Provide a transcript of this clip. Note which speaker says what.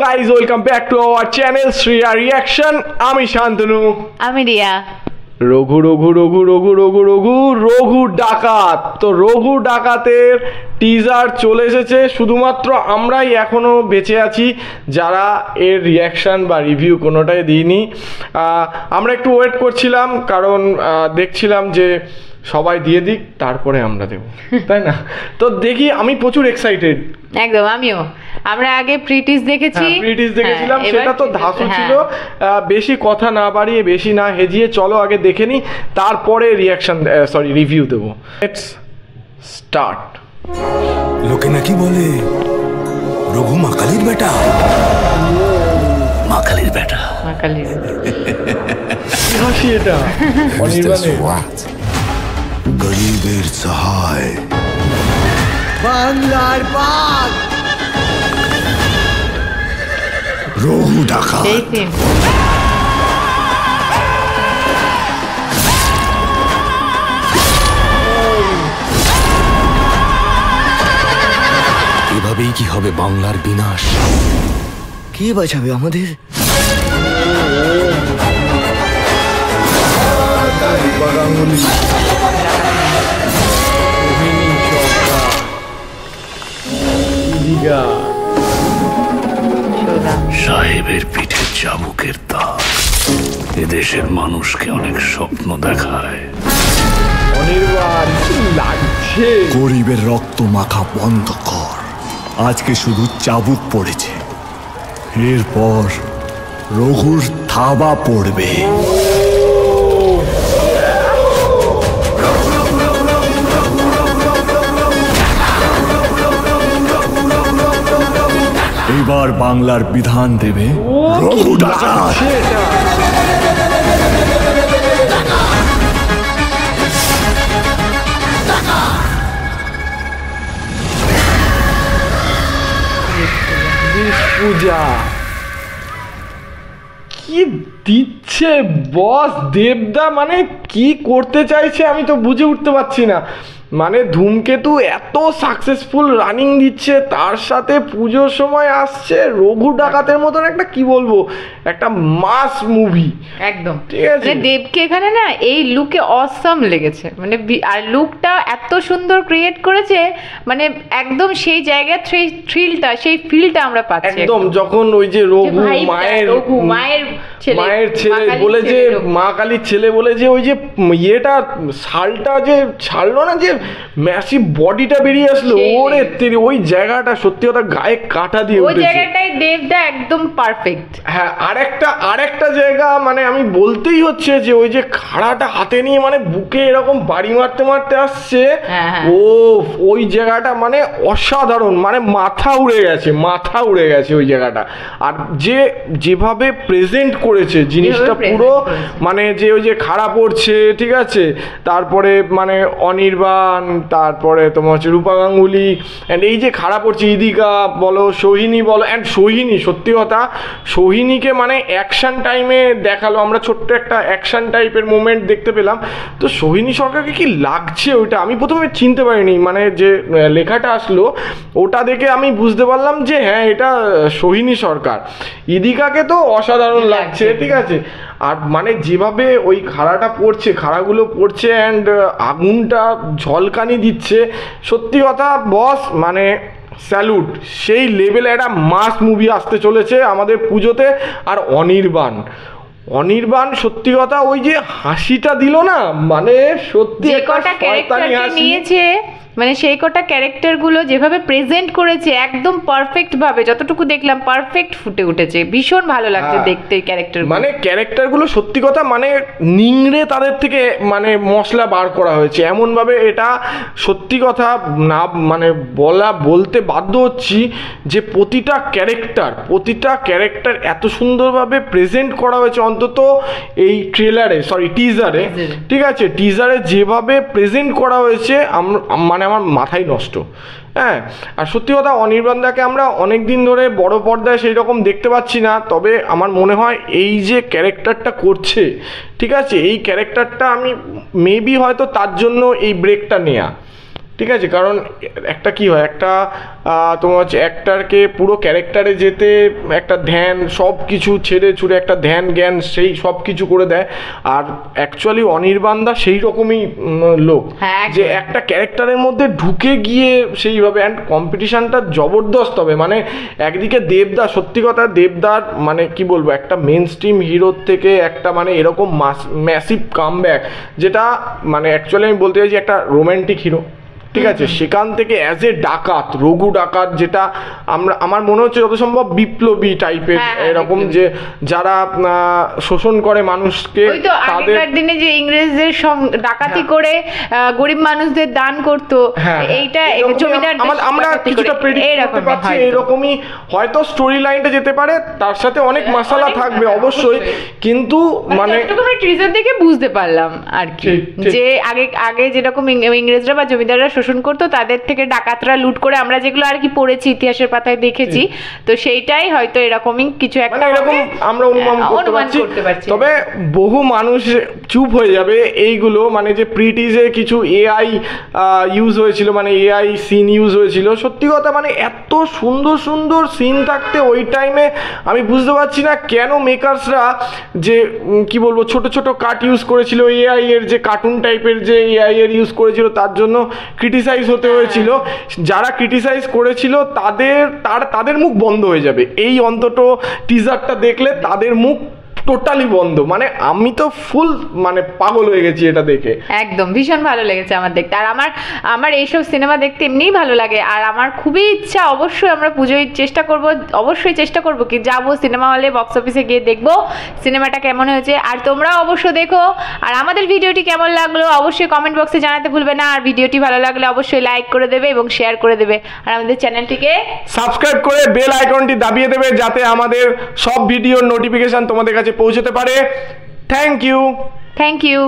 Speaker 1: guys, welcome back to our channel Shriya Reaction. আমি শান্তনু,
Speaker 2: আমি রিয়া।
Speaker 1: রঘু রঘু রঘু রঘু রঘু রঘু রঘু ডাকাত। তো রঘু ডাকাতের টিজার চলে এসেছে, শুধুমাত্র আমরাই এখনো বেঁচে আছি যারা এর রিয়াকশন বা রিভিউ কোনোটাই দিইনি। আমরা একটু ওয়েট করছিলাম, কারণ দেখছিলাম যে সবাই দিয়ে দিক তারপরে আমরা দেব, তাই না? তো দেখি, আমি প্রচুর এক্সাইটেড।
Speaker 2: একদম, আমিও। আমরা আগে প্রিটিস
Speaker 1: দেখেছিলাম, সেটা তো ধাসু ছিল। বেশি কথা না বাড়িয়ে, বেশি না হেজিয়ে, চলো আগে দেখে নিই, তারপরে রিভিউ দেবো। Let's start.
Speaker 3: লোকে নাকি বলে রঘু মাকালির বেটা। মাকালির বেটা,
Speaker 1: কি হাসি এটা! অনির্বাণের
Speaker 3: গরিবের সহায়, বাংলার বাঘ, রঘু ডাকাত। এভাবেই কি হবে বাংলার বিনাশ? কে বাঁচাবে আমাদের? সাহেবের পিঠে চাবুকের দাগ এদেশের মানুষকে অনেক স্বপ্ন দেখায়।
Speaker 1: অনির্বাণ লাগছে।
Speaker 3: গরিবের রক্ত মাখা বন্ধ কর। আজকে শুধু চাবুক পড়েছে, এরপর রঘুর থাবা পড়বে। এবার বাংলার বিধান দেবে রঘু ডাকাত।
Speaker 1: পূজা কি দিচ্ছে বস দেবদা, মানে কি করতে চাইছে আমি তো বুঝে উঠতে পারছি না। মানে ধূমকেতু এত সাকসেসফুল রানিং দিচ্ছে, তার সাথে পুজোর সময় আসছে রঘু ডাকাতের মতন একটা, কি বলবো, একটা মাস মুভি।
Speaker 2: একদম ঠিক আছে। দেবকে এখানে না এই লুকে অসাম লেগেছে, মানে আর লুকটা এত সুন্দর ক্রিয়েট করেছে, মানে একদম সেই জায়গায় থ্রিলটা, সেই ফিলটা আমরা পাচ্ছি
Speaker 1: একদম। যখন ওই যে রঘু মায়ের ছেলে বলে, যে মা কালীর ছেলে বলে, যে ওই যে ইয়েটা শালটা যে ছাড়লো না, যে ম্যাসিভ বডিটা বেরিয়ে আসলো, ওরে তেরি, ওই জায়গাটা সত্যি কথা গায়ে কাটা দিয়ে উঠেছে।
Speaker 2: ওই জায়গাটাই দেবদা একদম পারফেক্ট।
Speaker 1: হ্যাঁ, আরেকটা জায়গা মানে আমি বলতেই হচ্ছে, যে ওই যে খাড়াটা হাতে নিয়ে মানে বুকে এরকম বাড়ি মারতে মারতে আসছে, ও ওই জায়গাটা মানে অসাধারণ, মানে মাথা উড়ে গেছে ওই জায়গাটা। আর যেভাবে প্রেজেন্ট করেছে জিনিসটা পুরো, মানে যে ওই যে খাড়া পড়ছে, ঠিক আছে, তারপরে মানে অনির্বাণ, তারপরে তোমার হচ্ছে রূপা গাঙ্গুলি, অ্যান্ড এই যে খারাপ পড়ছে ইদিকা বলো, সোহিনী বলো, অ্যান্ড সোহিনী, সত্যি কথা সোহিনীকে মানে অ্যাকশন টাইমে দেখালো, আমরা ছোট্ট একটা অ্যাকশন টাইপের মুভমেন্ট দেখতে পেলাম। তো সোহিনী সরকারকে কি লাগছে ওইটা আমি প্রথমে চিনতে পারিনি, মানে যে লেখাটা আসলো ওটা দেখে আমি বুঝতে পারলাম যে হ্যাঁ এটা সোহিনী সরকার। ইদিকাকে তো অসাধারণ লাগছে, ঠিক আছে। আর মানে যেভাবে ওই খাড়াগুলো পড়ছে অ্যান্ড আগুনটা ঝলকানি দিচ্ছে, সত্যি কথা বস মানে স্যালুট। সেই লেভেলে একটা মাস মুভি আসতে চলেছে আমাদের পুজোতে। আর অনির্বাণ সত্যি কথা ওই যে হাসিটা দিল না, মানে সত্যি
Speaker 2: একটা শয়তানি হাসি নিয়েছে, মানে সেই কটা ক্যারেক্টারগুলো যেভাবে প্রেজেন্ট করেছে একদম পারফেক্ট ভাবে, যতটুকু দেখলাম পারফেক্ট ফুটে উঠেছে, ভীষণ ভালো লাগছে দেখতে ক্যারেক্টারগুলো
Speaker 1: সত্যি কথা মানে নিংড়ে তাদের থেকে মানে মশলা বার করা হয়েছে এমন ভাবে, এটা সত্যি কথা না মানে বলতে বাধ্য হচ্ছি যে প্রতিটা ক্যারেক্টার এত সুন্দরভাবে প্রেজেন্ট করা হয়েছে, অন্তত এই টিজারে, ঠিক আছে, টিজারে যেভাবে প্রেজেন্ট করা হয়েছে মানে আমার মাথায় নষ্ট। হ্যাঁ, আর সত্যি কথা অনির্বাণদাকে আমরা অনেক দিন ধরে বড় পর্দায় সেই রকম দেখতে পাচ্ছি না, তবে আমার মনে হয় এই যে ক্যারেক্টারটা করছে, ঠিক আছে, এই ক্যারেক্টারটা আমি মেবি হয়তো তার জন্য এই ব্রেকটা নেয়া, ঠিক আছে, কারণ একটা কি হয়, একটা তোমার হচ্ছে অ্যাক্টারকে পুরো ক্যারেক্টারে যেতে একটা ধ্যান, সব কিছু ছেড়ে ছুড়ে একটা ধ্যান জ্ঞান সেই সব কিছু করে দেয়। আর অ্যাকচুয়ালি অনির্বাণ দা সেই রকমই লোক, যে একটা ক্যারেক্টারের মধ্যে ঢুকে গিয়ে সেইভাবে, অ্যান্ড কম্পিটিশানটা জবরদস্ত হবে। মানে একদিকে দেবদা, সত্যি কথা দেবদার মানে কি বলবো, একটা মেন স্ট্রিম হিরোর থেকে একটা মানে এরকম ম্যাসিভ কামব্যাক, যেটা মানে অ্যাকচুয়ালি আমি বলতে চাইছি একটা রোম্যান্টিক হিরো, ঠিক আছে, সেখান থেকে অ্যাজ এ ডাকাত, রঘু ডাকাত, যেটা আমার মনে হচ্ছে যত সম্ভব বিপ্লবী টাইপের, এরকম যে যারা শোষণ করে মানুষকে,
Speaker 2: তাদের দিনে যে ইংরেজদের ডাকাতি করে গরিব মানুষদের দান করতো, এইটা জমিদার
Speaker 1: আমরা কিছুটা প্রেডিক্ট করতে পারছি এরকমই হয়তো স্টোরি লাইনটা যেতে পারে, তার সাথে অনেক মশলা থাকবে অবশ্যই, কিন্তু মানে
Speaker 2: ট্রিজার দেখে বুঝতে পারলাম আর কি, যে আগে যেরকম ইংরেজরা বা জমিদাররা শোষণ করতো, তাদের থেকে ডাকাতরা লুট করে, আমরা যেগুলো আর কি পড়েছি ইতিহাসের পাতায় দেখেছি, তো সেইটাই হয়তো এরকমই কিছু একটা
Speaker 1: এরকম আমরা অনুমান করতে পারছি। তবে বহু মানুষ চুপ হয়ে যাবে এইগুলো, মানে যে প্রিটিজে কিছু এআই ইউজ হয়েছিল, মানে এআই সিন ইউজ হয়েছিল, সত্যি কথা মানে এত সুন্দর সুন্দর সিন থাকতে ওই টাইমে আমি বুঝতে পারছি না কেন মেকার্সরা যে কি বলবো ছোট ছোট কাট ইউজ করেছিল, এআই এর যে কার্টুন টাইপের যে এআই এর ইউজ করেছিল, তার জন্য ক্রিটিসাইজ হতে হয়েছিল। যারা ক্রিটিসাইজ করেছিল তাদের মুখ বন্ধ হয়ে যাবে, এই অন্তত টিজারটা দেখলে তাদের মুখ টোটালি বন্ধ। মানে আমি তো ফুল মানে পাগল হয়ে গেছি এটা দেখে,
Speaker 2: একদম ভীষণ ভালো লেগেছে আমার দেখতে। আর আমার এইসব সিনেমা দেখতে এমনিই ভালো লাগে, আর আমার খুবই ইচ্ছা, অবশ্যই আমরা পুজোয় অবশ্যই চেষ্টা করব কি যাবো সিনেমা হলে, বক্স অফিসে গিয়ে দেখবো সিনেমাটা কেমন হয়েছে। আর তোমরাও অবশ্যই দেখো, আর আমাদের ভিডিওটি কেমন লাগলো অবশ্যই কমেন্ট বক্সে জানাতে ভুলবে না। আর ভিডিওটি ভালো লাগলে অবশ্যই লাইক করে দেবে এবং শেয়ার করে দেবে, আর আমাদের চ্যানেলটিকে
Speaker 1: সাবস্ক্রাইব করে বেল আইকনটি দাবিয়ে দেবে, যাতে আমাদের সব ভিডিওর নোটিফিকেশন তোমাদের কাছে পৌঁছতে পারে। Thank you.